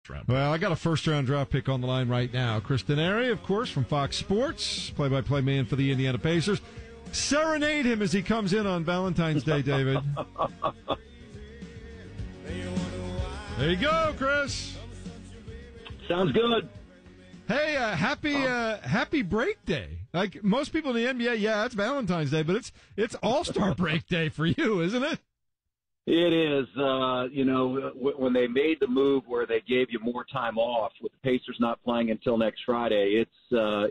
round. Well, I got a first-round draft pick on the line right now. Chris Denari, of course, from Fox Sports, play-by-play man for the Indiana Pacers. Serenade him as he comes in on Valentine's Day, David. There you go, Chris. Sounds good. Hey, happy break day. Like most people in the NBA, yeah, it's Valentine's Day, but it's All-Star break day for you, isn't it? It is. When they made the move where they gave you more time off, with the Pacers not playing until next Friday, it's a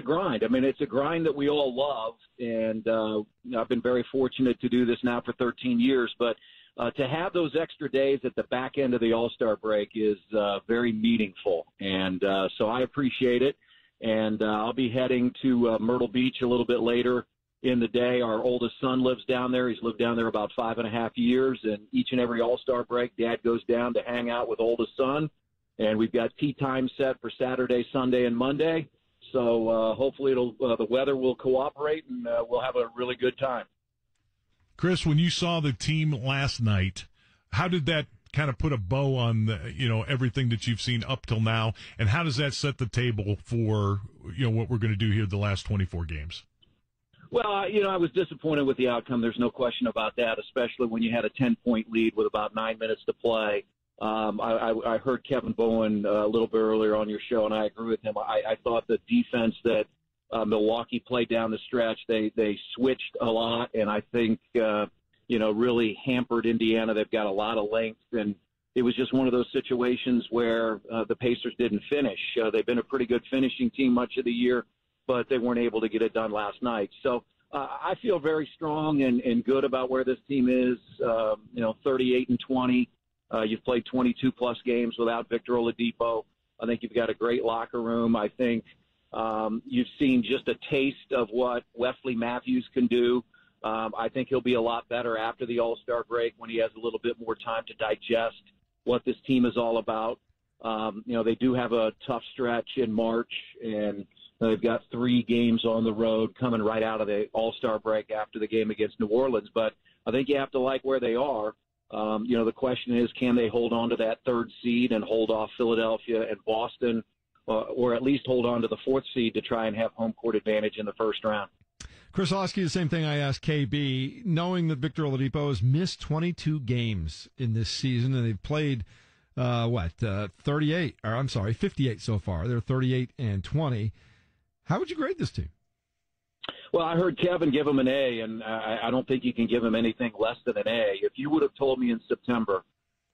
grind. I mean, it's a grind that we all love, and I've been very fortunate to do this now for 13 years. But to have those extra days at the back end of the All-Star break is very meaningful, and so I appreciate it. And I'll be heading to Myrtle Beach a little bit later in the day. Our oldest son lives down there. He's lived down there about 5.5 years, and each and every All-Star break, Dad goes down to hang out with oldest son. And we've got tea time set for Saturday, Sunday, and Monday. So hopefully the weather will cooperate, and we'll have a really good time. Chris, when you saw the team last night, how did that kind of put a bow on everything that you've seen up till now, and how does that set the table for what we're going to do here the last 24 games? Well, I was disappointed with the outcome. There's no question about that, especially when you had a 10-point lead with about 9 minutes to play. I heard Kevin Bowen a little bit earlier on your show, and I agree with him. I thought the defense that Milwaukee played down the stretch, they switched a lot, and I think really hampered Indiana. They've got a lot of length, and it was just one of those situations where the Pacers didn't finish. They've been a pretty good finishing team much of the year, but they weren't able to get it done last night. So I feel very strong and good about where this team is. 38-20. You've played 22-plus games without Victor Oladipo. I think you've got a great locker room. I think you've seen just a taste of what Wesley Matthews can do. I think he'll be a lot better after the All-Star break when he has a little bit more time to digest what this team is all about. They do have a tough stretch in March, and they've got 3 games on the road coming right out of the All-Star break after the game against New Orleans. But I think you have to like where they are. The question is, can they hold on to that 3rd seed and hold off Philadelphia and Boston, or at least hold on to the 4th seed to try and have home court advantage in the first round? Chris, I'll ask you the same thing I asked KB. Knowing that Victor Oladipo has missed 22 games in this season, and they've played 58 so far. They're 38-20. How would you grade this team? Well, I heard Kevin give him an A, and I don't think you can give him anything less than an A. If you would have told me in September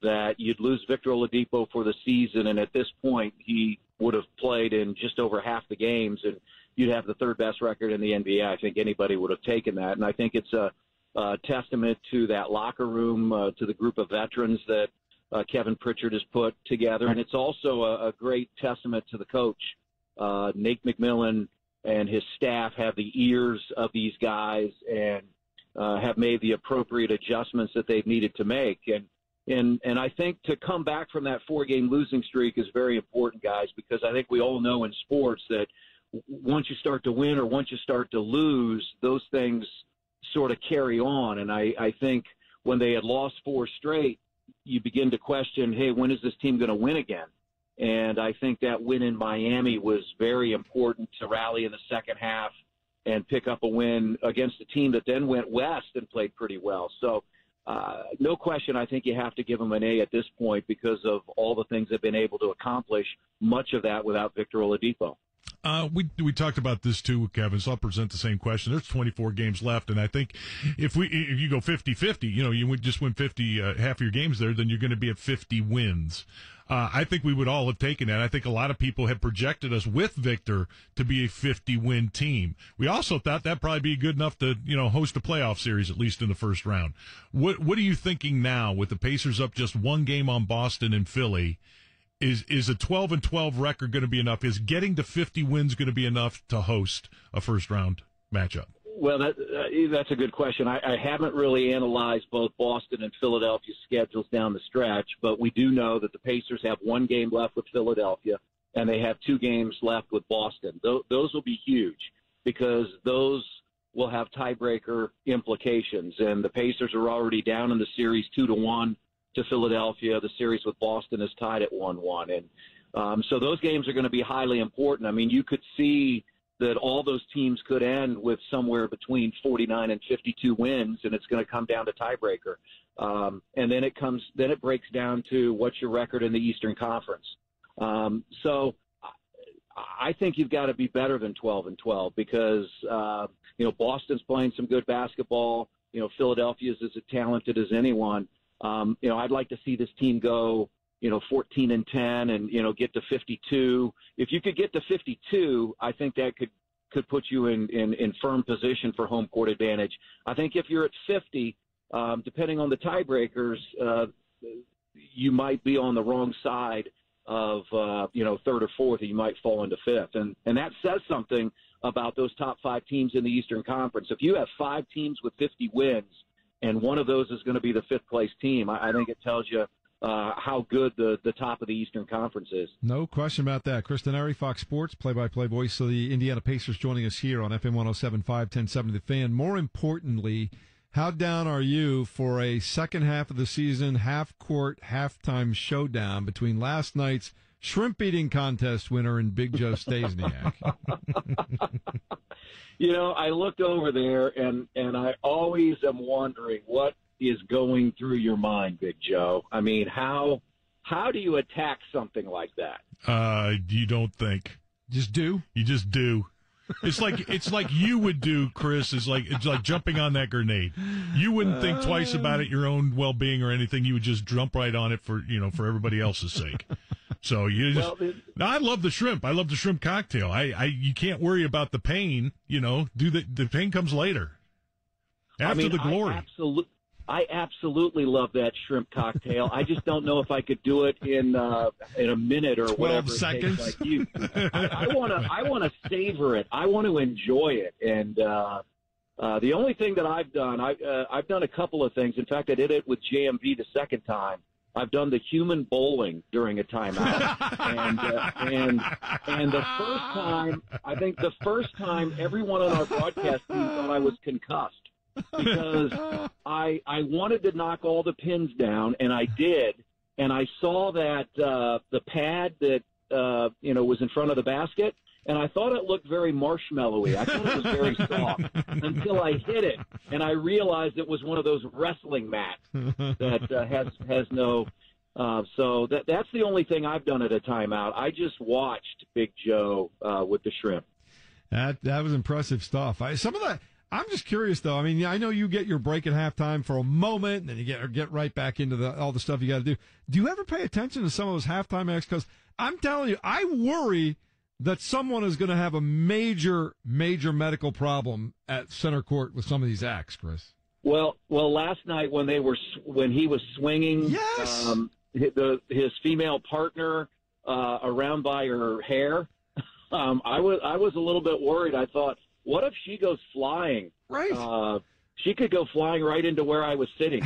that you'd lose Victor Oladipo for the season, and at this point he would have played in just over half the games, and you'd have the 3rd best record in the NBA, I think anybody would have taken that. And I think it's a testament to that locker room, to the group of veterans that Kevin Pritchard has put together, and it's also a great testament to the coach. Nate McMillan and his staff have the ears of these guys and have made the appropriate adjustments that they've needed to make. And I think to come back from that 4-game losing streak is very important, guys, because I think we all know in sports that once you start to win or once you start to lose, those things sort of carry on. And I think when they had lost 4 straight, you begin to question, hey, when is this team going to win again? And I think that win in Miami was very important to rally in the second half and pick up a win against a team that then went west and played pretty well. So no question, I think you have to give them an A at this point because of all the things they've been able to accomplish, much of that without Victor Oladipo. We talked about this too, Kevin, so I'll present the same question. There's 24 games left, and I think if you go 50-50, you would just win 50, half your games there, then you're going to be at 50 wins. I think we would all have taken that. I think a lot of people have projected us with Victor to be a 50-win team. We also thought that'd probably be good enough to, host a playoff series, at least in the first round. What are you thinking now with the Pacers up just 1 game on Boston and Philly? Is a 12-12 record going to be enough? Is getting to 50 wins going to be enough to host a first-round matchup? Well, that's a good question. I haven't really analyzed both Boston and Philadelphia's schedules down the stretch, but we do know that the Pacers have 1 game left with Philadelphia, and they have 2 games left with Boston. Those will be huge because those will have tiebreaker implications, and the Pacers are already down in the series 2-1 to Philadelphia. The series with Boston is tied at 1-1. And so those games are going to be highly important. I mean, you could see that all those teams could end with somewhere between 49 and 52 wins, and it's going to come down to tiebreaker. And then it breaks down to what's your record in the Eastern Conference. So I think you've got to be better than 12-12 because, Boston's playing some good basketball. Philadelphia's as talented as anyone. I'd like to see this team go, 14-10 and, get to 52. If you could get to 52, I think that could put you in firm position for home court advantage. I think if you're at 50, depending on the tiebreakers, you might be on the wrong side of, third or fourth, and you might fall into fifth. And that says something about those top 5 teams in the Eastern Conference. If you have 5 teams with 50 wins and one of those is going to be the fifth place team, I think it tells you how good the top of the Eastern Conference is. No question about that. Chris Denari, Fox Sports, play-by-play voice of the Indiana Pacers, joining us here on FM 107.5, 1070 The Fan. More importantly, how down are you for a second half of the season, half-court, halftime showdown between last night's shrimp-eating contest winner and Big Joe Stasiak? I looked over there, and I always am wondering what is going through your mind, Big Joe. I mean, how do you attack something like that? You don't think. Just do? You just do. It's like you would do, Chris. It's like jumping on that grenade. You wouldn't think twice about it, your own well-being or anything. You would just jump right on it for everybody else's sake. So you just. No, I love the shrimp. I love the shrimp cocktail. You can't worry about the pain. The pain comes later. After the glory. I absolutely love that shrimp cocktail. I just don't know if I could do it in a minute or 12 whatever seconds. It takes like you. I want to savor it. I want to enjoy it. And the only thing that I've done, I've done a couple of things. In fact, I did it with JMV the second time. I've done the human bowling during a timeout, and the first time, I think the first time, everyone on our broadcast team thought I was concussed. Because I wanted to knock all the pins down, and I did. And I saw that the pad that was in front of the basket, and I thought it looked very marshmallowy. I thought it was very soft until I hit it, and I realized it was one of those wrestling mats that has no. So that's the only thing I've done at a timeout. I just watched Big Joe with the shrimp. That was impressive stuff. Some of that. I'm just curious, though. I mean, I know you get your break at halftime for a moment, and then you get right back into all the stuff you got to do. Do you ever pay attention to some of those halftime acts? Because I'm telling you, I worry that someone is going to have a major, major medical problem at center court with some of these acts, Chris. Well, last night when he was swinging, yes, his female partner around by her hair, I was a little bit worried. I thought, what if she goes flying? Right. She could go flying right into where I was sitting.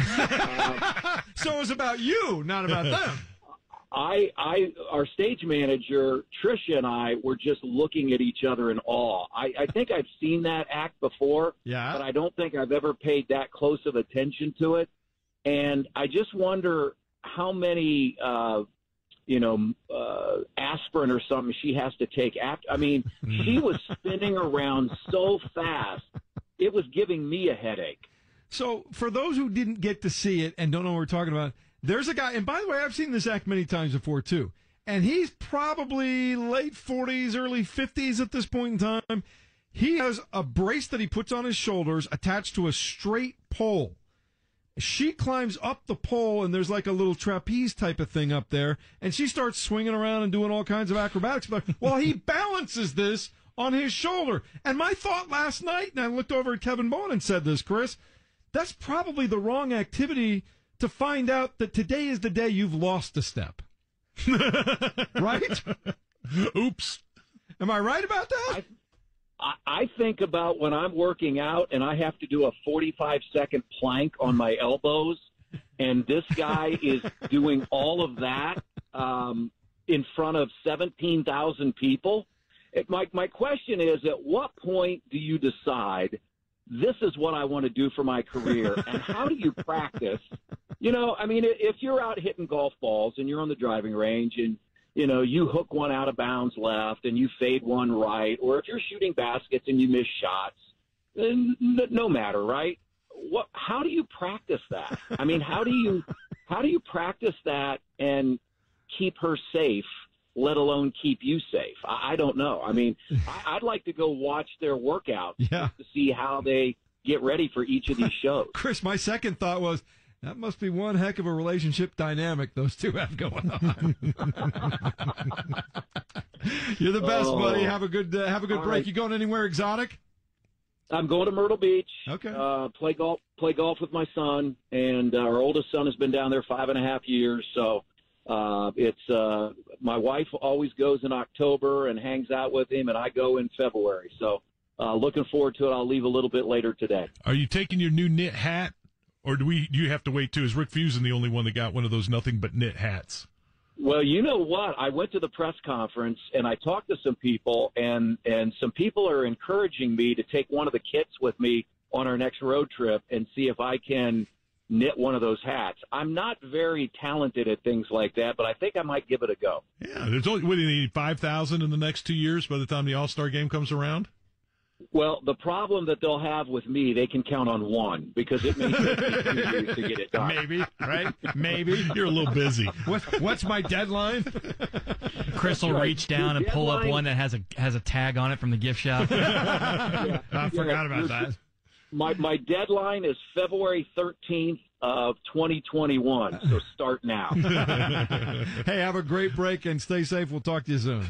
So it was about you, not about them. Our stage manager, Tricia, and I were just looking at each other in awe. I think I've seen that act before, but I don't think I've ever paid that close of attention to it. And I just wonder how many aspirin or something she has to take after. I mean, she was spinning around so fast, it was giving me a headache. So for those who didn't get to see it and don't know what we're talking about, there's a guy, and by the way, I've seen this act many times before too, and he's probably late 40s, early 50s at this point in time. He has a brace that he puts on his shoulders attached to a straight pole. She climbs up the pole, and there's like a little trapeze type of thing up there, and she starts swinging around and doing all kinds of acrobatics. But while he balances this on his shoulder, and my thought last night, and I looked over at Kevin Bowen and said this, Chris, that's probably the wrong activity to find out that today is the day you've lost a step. Right? Oops. Am I right about that? I think about when I'm working out and I have to do a 45-second plank on my elbows, and this guy is doing all of that in front of 17,000 people. My question is, at what point do you decide this is what I want to do for my career, and how do you practice I mean, if you're out hitting golf balls and you're on the driving range and, you hook one out of bounds left and you fade one right, or if you're shooting baskets and you miss shots, no matter, right? How do you practice that? I mean, how do you practice that and keep her safe, let alone keep you safe? I don't know. I mean, I'd like to go watch their workouts just to see how they get ready for each of these shows. Chris, my second thought was, that must be one heck of a relationship dynamic those two have going on. You're the best, buddy. Have a good break. Right. You going anywhere exotic? I'm going to Myrtle Beach. Okay. Play golf with my son, and our oldest son has been down there 5.5 years. So it's my wife always goes in October and hangs out with him, and I go in February. So looking forward to it. I'll leave a little bit later today. Are you taking your new knit hat, or do you have to wait too? Is Rick Fusen the only one that got one of those nothing but knit hats? Well, you know what? I went to the press conference and I talked to some people, and some people are encouraging me to take one of the kits with me on our next road trip and see if I can knit one of those hats. I'm not very talented at things like that, but I think I might give it a go. Yeah, there's only, what do you need, 5,000 in the next 2 years by the time the All-Star game comes around? Well, the problem that they'll have with me, they can count on one, because it may take me 2 years to get it done. Maybe, right? Maybe. You're a little busy. What's my deadline? Chris will reach down and pull up one that has a tag on it from the gift shop. I forgot about that. My deadline is February 13th of 2021, so start now. Hey, have a great break and stay safe. We'll talk to you soon.